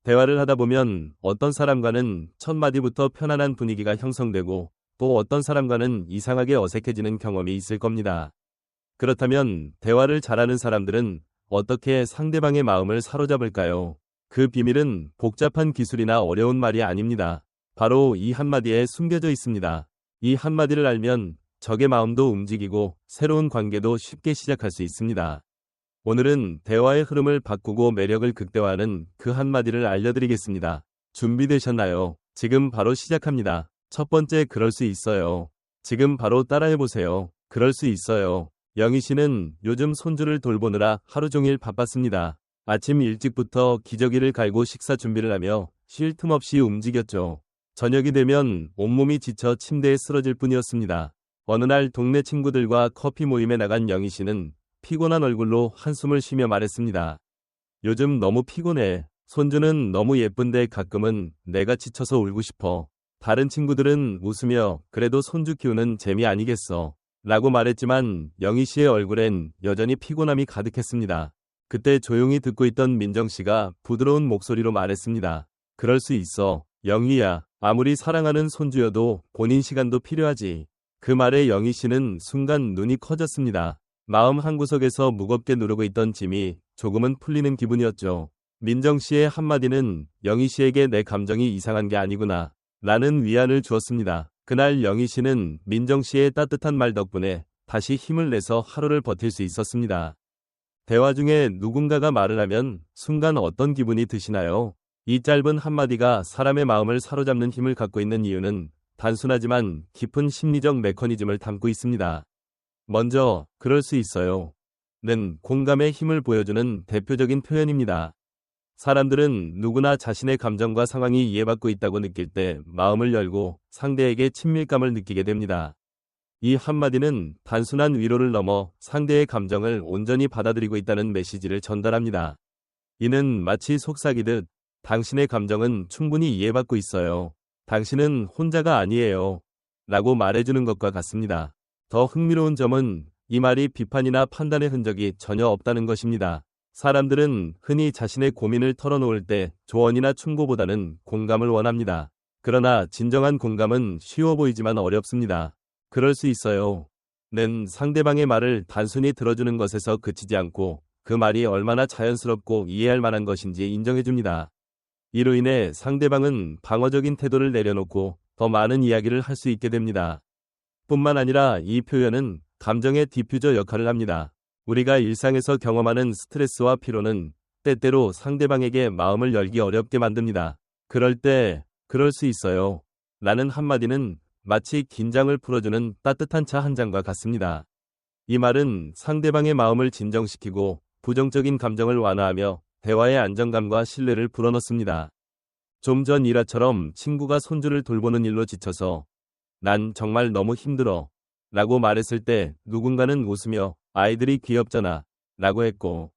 대화를 하다 보면 어떤 사람과는 첫 마디부터 편안한 분위기가 형성되고 또 어떤 사람과는 이상하게 어색해지는 경험이 있을 겁니다. 그렇다면 대화를 잘하는 사람들은 어떻게 상대방의 마음을 사로잡을까요? 그 비밀은 복잡한 기술이나 어려운 말이 아닙니다. 바로 이 한마디에 숨겨져 있습니다. 이 한마디를 알면 적의 마음도 움직이고 새로운 관계도 쉽게 시작할 수 있습니다. 오늘은 대화의 흐름을 바꾸고 매력을 극대화하는 그 한마디를 알려드리겠습니다. 준비되셨나요? 지금 바로 시작합니다. 첫 번째, 그럴 수 있어요. 지금 바로 따라해보세요. 그럴 수 있어요. 영희 씨는 요즘 손주를 돌보느라 하루 종일 바빴습니다. 아침 일찍부터 기저귀를 갈고 식사 준비를 하며 쉴 틈 없이 움직였죠. 저녁이 되면 온몸이 지쳐 침대에 쓰러질 뿐이었습니다. 어느 날 동네 친구들과 커피 모임에 나간 영희 씨는 피곤한 얼굴로 한숨을 쉬며 말했습니다. 요즘 너무 피곤해. 손주는 너무 예쁜데 가끔은 내가 지쳐서 울고 싶어. 다른 친구들은 웃으며 그래도 손주 키우는 재미 아니겠어 라고 말했지만 영희 씨의 얼굴엔 여전히 피곤함이 가득했습니다. 그때 조용히 듣고 있던 민정 씨가 부드러운 목소리로 말했습니다. 그럴 수 있어. 영희야. 아무리 사랑하는 손주여도 본인 시간도 필요하지. 그 말에 영희 씨는 순간 눈이 커졌습니다. 마음 한구석에서 무겁게 누르고 있던 짐이 조금은 풀리는 기분이었죠. 민정 씨의 한마디는 영희 씨에게 내 감정이 이상한 게 아니구나 라는 위안을 주었습니다. 그날 영희 씨는 민정 씨의 따뜻한 말 덕분에 다시 힘을 내서 하루를 버틸 수 있었습니다. 대화 중에 누군가가 말을 하면 순간 어떤 기분이 드시나요? 이 짧은 한마디가 사람의 마음을 사로잡는 힘을 갖고 있는 이유는 단순하지만 깊은 심리적 메커니즘을 담고 있습니다. 먼저, 그럴 수 있어요. 는 공감의 힘을 보여주는 대표적인 표현입니다. 사람들은 누구나 자신의 감정과 상황이 이해받고 있다고 느낄 때 마음을 열고 상대에게 친밀감을 느끼게 됩니다. 이 한마디는 단순한 위로를 넘어 상대의 감정을 온전히 받아들이고 있다는 메시지를 전달합니다. 이는 마치 속삭이듯 당신의 감정은 충분히 이해받고 있어요. 당신은 혼자가 아니에요. 라고 말해주는 것과 같습니다. 더 흥미로운 점은 이 말이 비판이나 판단의 흔적이 전혀 없다는 것입니다. 사람들은 흔히 자신의 고민을 털어놓을 때 조언이나 충고보다는 공감을 원합니다. 그러나 진정한 공감은 쉬워 보이지만 어렵습니다. 그럴 수 있어요. 는 상대방의 말을 단순히 들어주는 것에서 그치지 않고 그 말이 얼마나 자연스럽고 이해할 만한 것인지 인정해줍니다. 이로 인해 상대방은 방어적인 태도를 내려놓고 더 많은 이야기를 할 수 있게 됩니다. 뿐만 아니라 이 표현은 감정의 디퓨저 역할을 합니다. 우리가 일상에서 경험하는 스트레스와 피로는 때때로 상대방에게 마음을 열기 어렵게 만듭니다. 그럴 때, 그럴 수 있어요. 라는 한마디는 마치 긴장을 풀어주는 따뜻한 차 한 잔과 같습니다. 이 말은 상대방의 마음을 진정시키고 부정적인 감정을 완화하며 대화의 안정감과 신뢰를 불어넣습니다. 좀 전 일화처럼 친구가 손주를 돌보는 일로 지쳐서 난 정말 너무 힘들어 라고 말했을 때 누군가는 웃으며 아이들이 귀엽잖아 라고 했고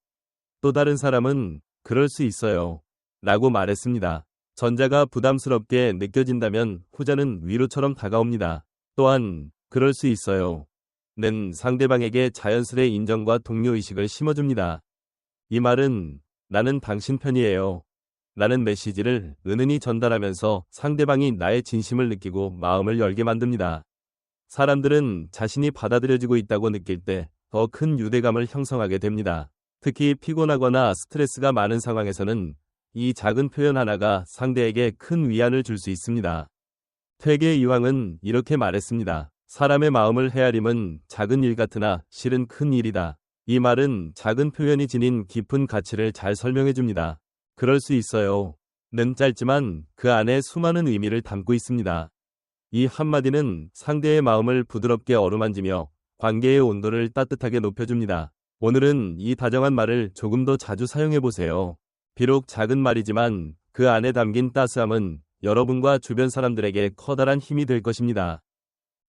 또 다른 사람은 그럴 수 있어요 라고 말했습니다. 전자가 부담스럽게 느껴진다면 후자는 위로처럼 다가옵니다. 또한 그럴 수 있어요 는 상대방에게 자연스레 인정과 동료의식을 심어줍니다. 이 말은 나는 당신 편이에요 라는 메시지를 은은히 전달하면서 상대방이 나의 진심을 느끼고 마음을 열게 만듭니다. 사람들은 자신이 받아들여지고 있다고 느낄 때 더 큰 유대감을 형성하게 됩니다. 특히 피곤하거나 스트레스가 많은 상황에서는 이 작은 표현 하나가 상대에게 큰 위안을 줄 수 있습니다. 퇴계 이황은 이렇게 말했습니다. 사람의 마음을 헤아림은 작은 일 같으나 실은 큰 일이다. 이 말은 작은 표현이 지닌 깊은 가치를 잘 설명해줍니다. 그럴 수 있어요. 는 짧지만 그 안에 수많은 의미를 담고 있습니다. 이 한마디는 상대의 마음을 부드럽게 어루만지며 관계의 온도를 따뜻하게 높여줍니다. 오늘은 이 다정한 말을 조금 더 자주 사용해보세요. 비록 작은 말이지만 그 안에 담긴 따스함은 여러분과 주변 사람들에게 커다란 힘이 될 것입니다.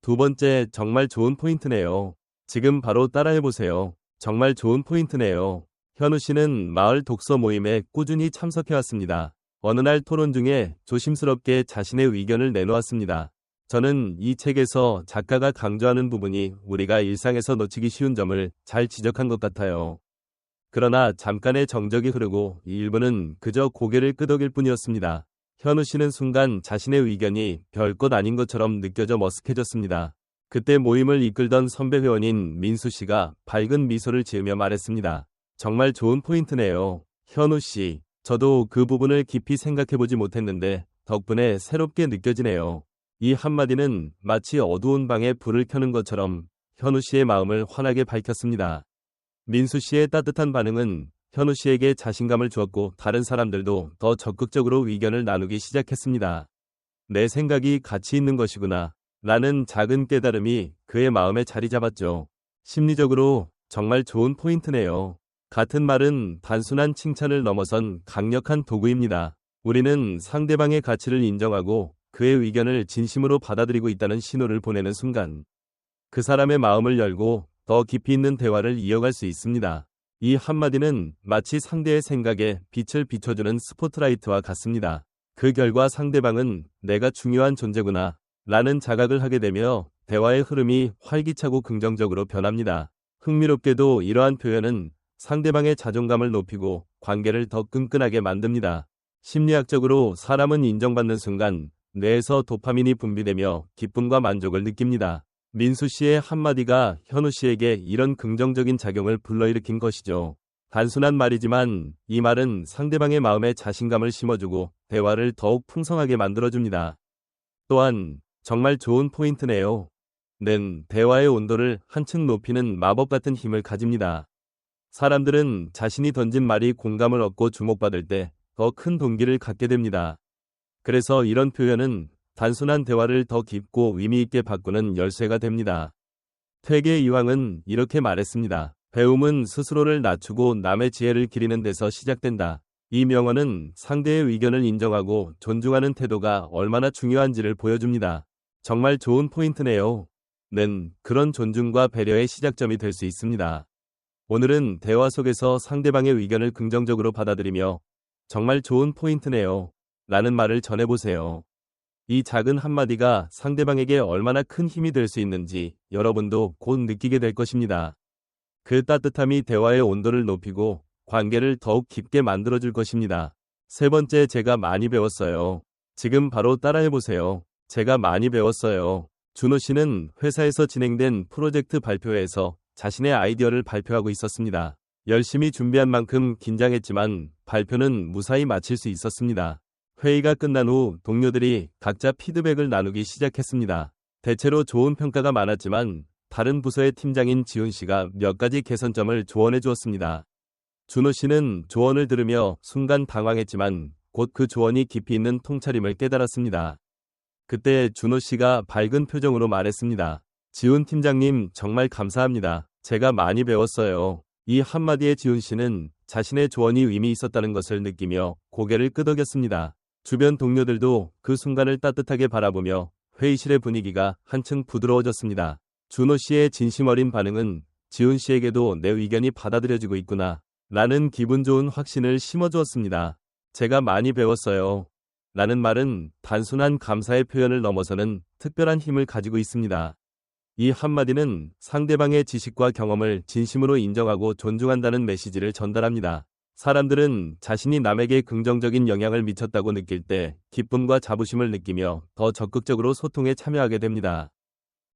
두 번째, 정말 좋은 포인트네요. 지금 바로 따라해보세요. 정말 좋은 포인트네요. 현우 씨는 마을 독서 모임에 꾸준히 참석해왔습니다. 어느 날 토론 중에 조심스럽게 자신의 의견을 내놓았습니다. 저는 이 책에서 작가가 강조하는 부분이 우리가 일상에서 놓치기 쉬운 점을 잘 지적한 것 같아요. 그러나 잠깐의 정적이 흐르고 이 일부는 그저 고개를 끄덕일 뿐이었습니다. 현우 씨는 순간 자신의 의견이 별것 아닌 것처럼 느껴져 머쓱해졌습니다. 그때 모임을 이끌던 선배 회원인 민수 씨가 밝은 미소를 지으며 말했습니다. 정말 좋은 포인트네요. 현우 씨, 저도 그 부분을 깊이 생각해보지 못했는데 덕분에 새롭게 느껴지네요. 이 한마디는 마치 어두운 방에 불을 켜는 것처럼 현우 씨의 마음을 환하게 밝혔습니다. 민수 씨의 따뜻한 반응은 현우 씨에게 자신감을 주었고 다른 사람들도 더 적극적으로 의견을 나누기 시작했습니다. 내 생각이 가치 있는 것이구나. 라는 작은 깨달음이 그의 마음에 자리 잡았죠. 심리적으로 정말 좋은 포인트네요. 같은 말은 단순한 칭찬을 넘어선 강력한 도구입니다. 우리는 상대방의 가치를 인정하고 그의 의견을 진심으로 받아들이고 있다는 신호를 보내는 순간 그 사람의 마음을 열고 더 깊이 있는 대화를 이어갈 수 있습니다. 이 한마디는 마치 상대의 생각에 빛을 비춰주는 스포트라이트와 같습니다. 그 결과 상대방은 내가 중요한 존재구나 라는 자각을 하게 되며 대화의 흐름이 활기차고 긍정적으로 변합니다. 흥미롭게도 이러한 표현은 상대방의 자존감을 높이고 관계를 더 끈끈하게 만듭니다. 심리학적으로 사람은 인정받는 순간 뇌에서 도파민이 분비되며 기쁨과 만족을 느낍니다. 민수 씨의 한마디가 현우 씨에게 이런 긍정적인 작용을 불러일으킨 것이죠. 단순한 말이지만 이 말은 상대방의 마음에 자신감을 심어주고 대화를 더욱 풍성하게 만들어줍니다. 또한 정말 좋은 포인트네요. 는 대화의 온도를 한층 높이는 마법 같은 힘을 가집니다. 사람들은 자신이 던진 말이 공감을 얻고 주목받을 때 더 큰 동기를 갖게 됩니다. 그래서 이런 표현은 단순한 대화를 더 깊고 의미 있게 바꾸는 열쇠가 됩니다. 퇴계 이황은 이렇게 말했습니다. 배움은 스스로를 낮추고 남의 지혜를 기리는 데서 시작된다. 이 명언은 상대의 의견을 인정하고 존중하는 태도가 얼마나 중요한지를 보여줍니다. 정말 좋은 포인트네요. 는 그런 존중과 배려의 시작점이 될 수 있습니다. 오늘은 대화 속에서 상대방의 의견을 긍정적으로 받아들이며 정말 좋은 포인트네요. 라는 말을 전해보세요. 이 작은 한마디가 상대방에게 얼마나 큰 힘이 될 수 있는지 여러분도 곧 느끼게 될 것입니다. 그 따뜻함이 대화의 온도를 높이고 관계를 더욱 깊게 만들어줄 것입니다. 세 번째, 제가 많이 배웠어요. 지금 바로 따라해보세요. 제가 많이 배웠어요. 준호 씨는 회사에서 진행된 프로젝트 발표회에서 자신의 아이디어를 발표하고 있었습니다. 열심히 준비한 만큼 긴장했지만 발표는 무사히 마칠 수 있었습니다. 회의가 끝난 후 동료들이 각자 피드백을 나누기 시작했습니다. 대체로 좋은 평가가 많았지만 다른 부서의 팀장인 지훈 씨가 몇 가지 개선점을 조언해 주었습니다. 준호 씨는 조언을 들으며 순간 당황했지만 곧 그 조언이 깊이 있는 통찰임을 깨달았습니다. 그때 준호 씨가 밝은 표정으로 말했습니다. 지훈 팀장님, 정말 감사합니다. 제가 많이 배웠어요. 이 한마디에 지훈 씨는 자신의 조언이 의미 있었다는 것을 느끼며 고개를 끄덕였습니다. 주변 동료들도 그 순간을 따뜻하게 바라보며 회의실의 분위기가 한층 부드러워졌습니다. 준호 씨의 진심 어린 반응은 지훈 씨에게도 내 의견이 받아들여지고 있구나 라는 기분 좋은 확신을 심어주었습니다. 제가 많이 배웠어요. 라는 말은 단순한 감사의 표현을 넘어서는 특별한 힘을 가지고 있습니다. 이 한마디는 상대방의 지식과 경험을 진심으로 인정하고 존중한다는 메시지를 전달합니다. 사람들은 자신이 남에게 긍정적인 영향을 미쳤다고 느낄 때 기쁨과 자부심을 느끼며 더 적극적으로 소통에 참여하게 됩니다.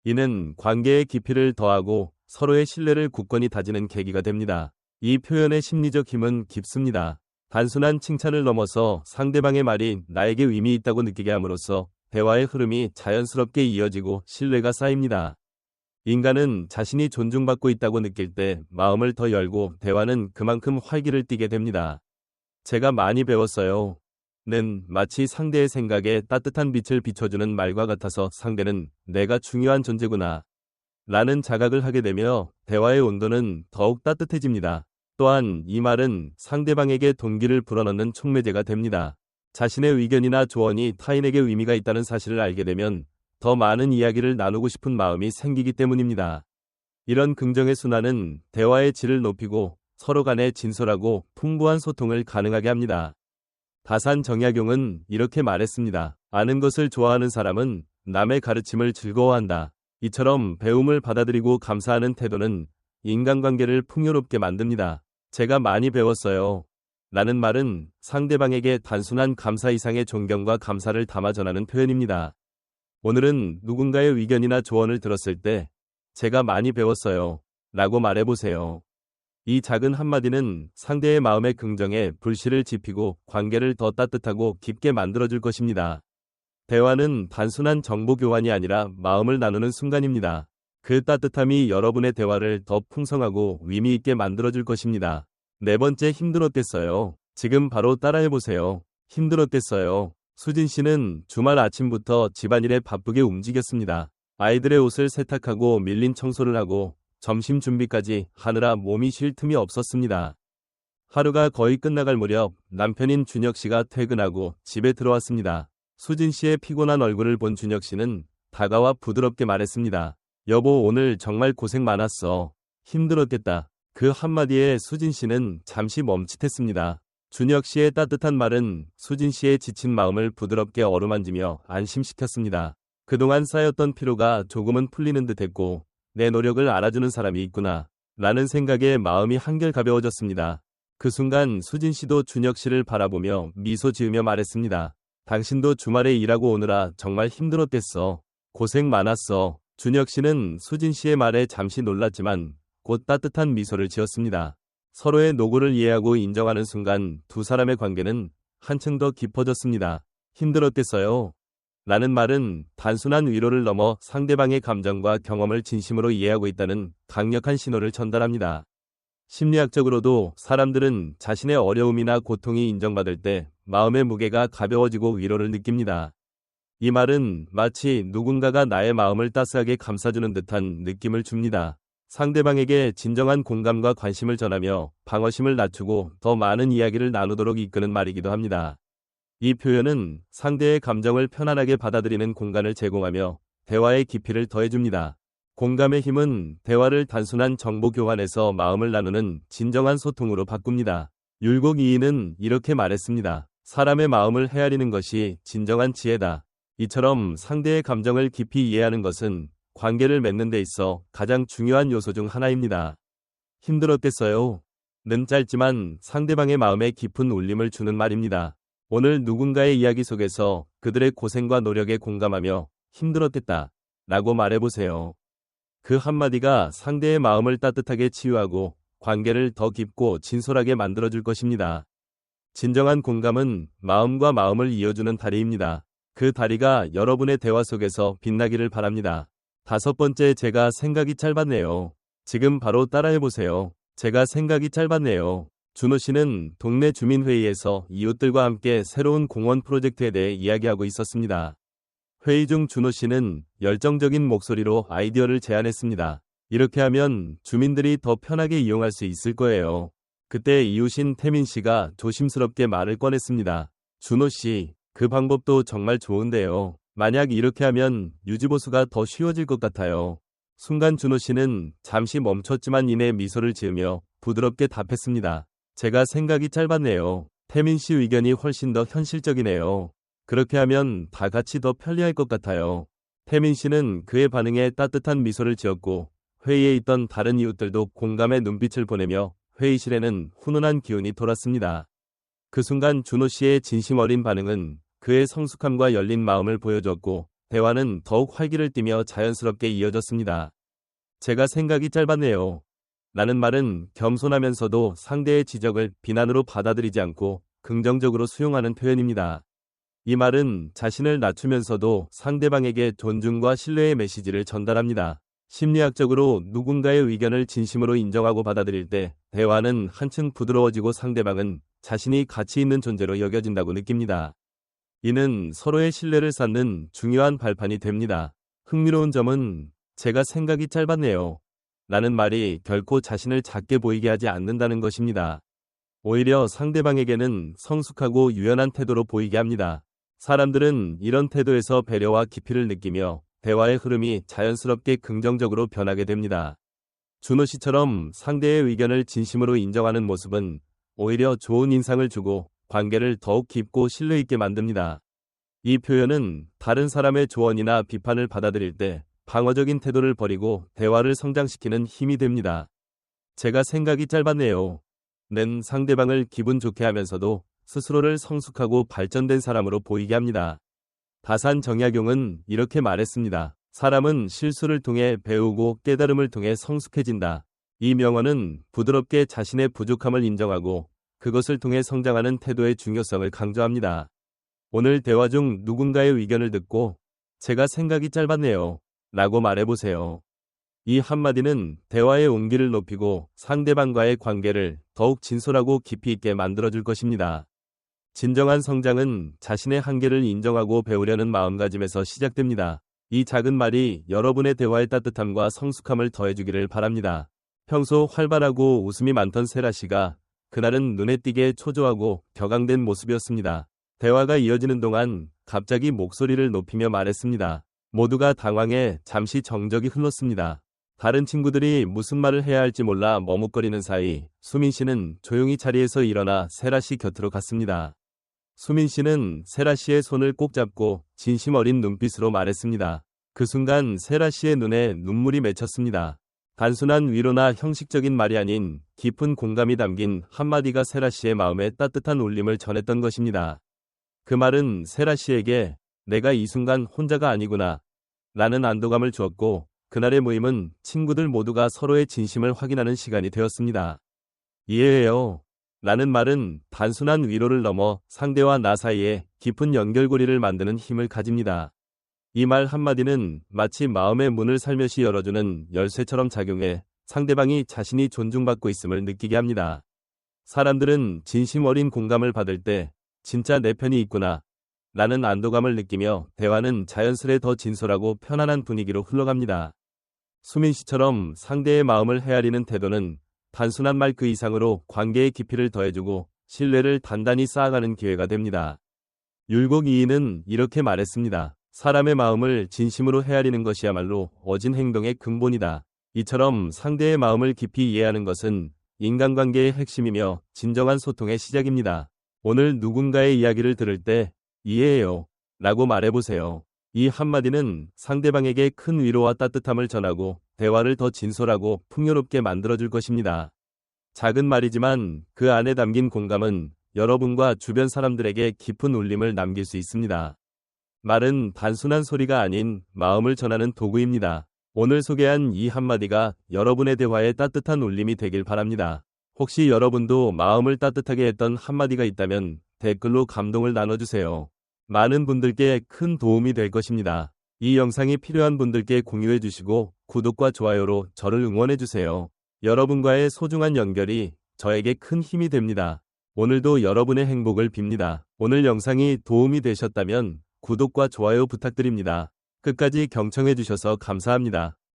이는 관계의 깊이를 더하고 서로의 신뢰를 굳건히 다지는 계기가 됩니다. 이 표현의 심리적 힘은 깊습니다. 단순한 칭찬을 넘어서 상대방의 말이 나에게 의미 있다고 느끼게 함으로써 대화의 흐름이 자연스럽게 이어지고 신뢰가 쌓입니다. 인간은 자신이 존중받고 있다고 느낄 때 마음을 더 열고 대화는 그만큼 활기를 띠게 됩니다. 제가 많이 배웠어요. 는 마치 상대의 생각에 따뜻한 빛을 비춰주는 말과 같아서 상대는 내가 중요한 존재구나 라는 자각을 하게 되며 대화의 온도는 더욱 따뜻해집니다. 또한 이 말은 상대방에게 동기를 불어넣는 촉매제가 됩니다. 자신의 의견이나 조언이 타인에게 의미가 있다는 사실을 알게 되면 더 많은 이야기를 나누고 싶은 마음이 생기기 때문입니다. 이런 긍정의 순환은 대화의 질을 높이고 서로 간에 진솔하고 풍부한 소통을 가능하게 합니다. 다산 정약용은 이렇게 말했습니다. 아는 것을 좋아하는 사람은 남의 가르침을 즐거워한다. 이처럼 배움을 받아들이고 감사하는 태도는 인간관계를 풍요롭게 만듭니다. 제가 많이 배웠어요. 라는 말은 상대방에게 단순한 감사 이상의 존경과 감사를 담아 전하는 표현입니다. 오늘은 누군가의 의견이나 조언을 들었을 때 제가 많이 배웠어요. 라고 말해보세요. 이 작은 한마디는 상대의 마음의 긍정에 불씨를 지피고 관계를 더 따뜻하고 깊게 만들어줄 것입니다. 대화는 단순한 정보 교환이 아니라 마음을 나누는 순간입니다. 그 따뜻함이 여러분의 대화를 더 풍성하고 의미 있게 만들어줄 것입니다. 네 번째, 힘들었겠어요. 지금 바로 따라해보세요. 힘들었겠어요. 수진 씨는 주말 아침부터 집안일에 바쁘게 움직였습니다. 아이들의 옷을 세탁하고 밀린 청소를 하고 점심 준비까지 하느라 몸이 쉴 틈이 없었습니다. 하루가 거의 끝나갈 무렵 남편인 준혁 씨가 퇴근하고 집에 들어왔습니다. 수진 씨의 피곤한 얼굴을 본 준혁 씨는 다가와 부드럽게 말했습니다. 여보, 오늘 정말 고생 많았어. 힘들었겠다. 그 한마디에 수진 씨는 잠시 멈칫했습니다. 준혁 씨의 따뜻한 말은 수진 씨의 지친 마음을 부드럽게 어루만지며 안심시켰습니다. 그동안 쌓였던 피로가 조금은 풀리는 듯했고 내 노력을 알아주는 사람이 있구나 라는 생각에 마음이 한결 가벼워졌습니다. 그 순간 수진 씨도 준혁 씨를 바라보며 미소 지으며 말했습니다. 당신도 주말에 일하고 오느라 정말 힘들었겠어. 고생 많았어. 준혁 씨는 수진 씨의 말에 잠시 놀랐지만 곧 따뜻한 미소를 지었습니다. 서로의 노고를 이해하고 인정하는 순간 두 사람의 관계는 한층 더 깊어졌습니다. 힘들었겠어요. 라는 말은 단순한 위로를 넘어 상대방의 감정과 경험을 진심으로 이해하고 있다는 강력한 신호를 전달합니다. 심리학적으로도 사람들은 자신의 어려움이나 고통이 인정받을 때 마음의 무게가 가벼워지고 위로를 느낍니다. 이 말은 마치 누군가가 나의 마음을 따스하게 감싸주는 듯한 느낌을 줍니다. 상대방에게 진정한 공감과 관심을 전하며 방어심을 낮추고 더 많은 이야기를 나누도록 이끄는 말이기도 합니다. 이 표현은 상대의 감정을 편안하게 받아들이는 공간을 제공하며 대화의 깊이를 더해줍니다. 공감의 힘은 대화를 단순한 정보 교환에서 마음을 나누는 진정한 소통으로 바꿉니다. 율곡 이인은 이렇게 말했습니다. 사람의 마음을 헤아리는 것이 진정한 지혜다. 이처럼 상대의 감정을 깊이 이해하는 것은 관계를 맺는 데 있어 가장 중요한 요소 중 하나입니다. 힘들었겠어요? 는 짧지만 상대방의 마음에 깊은 울림을 주는 말입니다. 오늘 누군가의 이야기 속에서 그들의 고생과 노력에 공감하며 힘들었겠다 라고 말해보세요. 그 한마디가 상대의 마음을 따뜻하게 치유하고 관계를 더 깊고 진솔하게 만들어줄 것입니다. 진정한 공감은 마음과 마음을 이어주는 다리입니다. 그 다리가 여러분의 대화 속에서 빛나기를 바랍니다. 다섯 번째, 제가 생각이 짧았네요. 지금 바로 따라해보세요. 제가 생각이 짧았네요. 준호 씨는 동네 주민회의에서 이웃들과 함께 새로운 공원 프로젝트에 대해 이야기하고 있었습니다. 회의 중 준호 씨는 열정적인 목소리로 아이디어를 제안했습니다. 이렇게 하면 주민들이 더 편하게 이용할 수 있을 거예요. 그때 이웃인 태민 씨가 조심스럽게 말을 꺼냈습니다. 준호 씨, 그 방법도 정말 좋은데요. 만약 이렇게 하면 유지보수가 더 쉬워질 것 같아요. 순간 준호 씨는 잠시 멈췄지만 이내 미소를 지으며 부드럽게 답했습니다. 제가 생각이 짧았네요. 태민 씨 의견이 훨씬 더 현실적이네요. 그렇게 하면 다 같이 더 편리할 것 같아요. 태민 씨는 그의 반응에 따뜻한 미소를 지었고 회의에 있던 다른 이웃들도 공감의 눈빛을 보내며 회의실에는 훈훈한 기운이 돌았습니다. 그 순간 준호 씨의 진심 어린 반응은 그의 성숙함과 열린 마음을 보여줬고 대화는 더욱 활기를 띠며 자연스럽게 이어졌습니다. 제가 생각이 짧았네요. 라는 말은 겸손하면서도 상대의 지적을 비난으로 받아들이지 않고 긍정적으로 수용하는 표현입니다. 이 말은 자신을 낮추면서도 상대방에게 존중과 신뢰의 메시지를 전달합니다. 심리학적으로 누군가의 의견을 진심으로 인정하고 받아들일 때 대화는 한층 부드러워지고 상대방은 자신이 가치 있는 존재로 여겨진다고 느낍니다. 이는 서로의 신뢰를 쌓는 중요한 발판이 됩니다. 흥미로운 점은 제가 생각이 짧았네요. 라는 말이 결코 자신을 작게 보이게 하지 않는다는 것입니다. 오히려 상대방에게는 성숙하고 유연한 태도로 보이게 합니다. 사람들은 이런 태도에서 배려와 깊이를 느끼며 대화의 흐름이 자연스럽게 긍정적으로 변하게 됩니다. 준호 씨처럼 상대의 의견을 진심으로 인정하는 모습은 오히려 좋은 인상을 주고 관계를 더욱 깊고 신뢰 있게 만듭니다. 이 표현은 다른 사람의 조언이나 비판을 받아들일 때 방어적인 태도를 버리고 대화를 성장시키는 힘이 됩니다. 제가 생각이 짧았네요. 는 상대방을 기분 좋게 하면서도 스스로를 성숙하고 발전된 사람으로 보이게 합니다. 다산 정약용은 이렇게 말했습니다. 사람은 실수를 통해 배우고 깨달음을 통해 성숙해진다. 이 명언은 부드럽게 자신의 부족함을 인정하고 그것을 통해 성장하는 태도의 중요성을 강조합니다. 오늘 대화 중 누군가의 의견을 듣고 제가 생각이 짧았네요. 라고 말해보세요. 이 한마디는 대화의 온기를 높이고 상대방과의 관계를 더욱 진솔하고 깊이 있게 만들어줄 것입니다. 진정한 성장은 자신의 한계를 인정하고 배우려는 마음가짐에서 시작됩니다. 이 작은 말이 여러분의 대화의 따뜻함과 성숙함을 더해주기를 바랍니다. 평소 활발하고 웃음이 많던 세라 씨가 그날은 눈에 띄게 초조하고 격앙된 모습이었습니다. 대화가 이어지는 동안 갑자기 목소리를 높이며 말했습니다. 모두가 당황해 잠시 정적이 흘렀습니다. 다른 친구들이 무슨 말을 해야 할지 몰라 머뭇거리는 사이 수민 씨는 조용히 자리에서 일어나 세라 씨 곁으로 갔습니다. 수민 씨는 세라 씨의 손을 꼭 잡고 진심 어린 눈빛으로 말했습니다. 그 순간 세라 씨의 눈에 눈물이 맺혔습니다. 단순한 위로나 형식적인 말이 아닌 깊은 공감이 담긴 한마디가 세라 씨의 마음에 따뜻한 울림을 전했던 것입니다. 그 말은 세라 씨에게 내가 이 순간 혼자가 아니구나 라는 안도감을 주었고 그날의 모임은 친구들 모두가 서로의 진심을 확인하는 시간이 되었습니다. 이해해요. 라는 말은 단순한 위로를 넘어 상대와 나 사이에 깊은 연결고리를 만드는 힘을 가집니다. 이 말 한마디는 마치 마음의 문을 살며시 열어주는 열쇠처럼 작용해 상대방이 자신이 존중받고 있음을 느끼게 합니다. 사람들은 진심 어린 공감을 받을 때 진짜 내 편이 있구나 라는 안도감을 느끼며 대화는 자연스레 더 진솔하고 편안한 분위기로 흘러갑니다. 수민 씨처럼 상대의 마음을 헤아리는 태도는 단순한 말 그 이상으로 관계의 깊이를 더해주고 신뢰를 단단히 쌓아가는 기회가 됩니다. 율곡 이인은 이렇게 말했습니다. 사람의 마음을 진심으로 헤아리는 것이야말로 어진 행동의 근본이다. 이처럼 상대의 마음을 깊이 이해하는 것은 인간관계의 핵심이며 진정한 소통의 시작입니다. 오늘 누군가의 이야기를 들을 때 이해해요 라고 말해보세요. 이 한마디는 상대방에게 큰 위로와 따뜻함을 전하고 대화를 더 진솔하고 풍요롭게 만들어줄 것입니다. 작은 말이지만 그 안에 담긴 공감은 여러분과 주변 사람들에게 깊은 울림을 남길 수 있습니다. 말은 단순한 소리가 아닌 마음을 전하는 도구입니다. 오늘 소개한 이 한마디가 여러분의 대화에 따뜻한 울림이 되길 바랍니다. 혹시 여러분도 마음을 따뜻하게 했던 한마디가 있다면 댓글로 감동을 나눠주세요. 많은 분들께 큰 도움이 될 것입니다. 이 영상이 필요한 분들께 공유해 주시고 구독과 좋아요로 저를 응원해 주세요. 여러분과의 소중한 연결이 저에게 큰 힘이 됩니다. 오늘도 여러분의 행복을 빕니다. 오늘 영상이 도움이 되셨다면 구독과 좋아요 부탁드립니다. 끝까지 경청해 주셔서 감사합니다.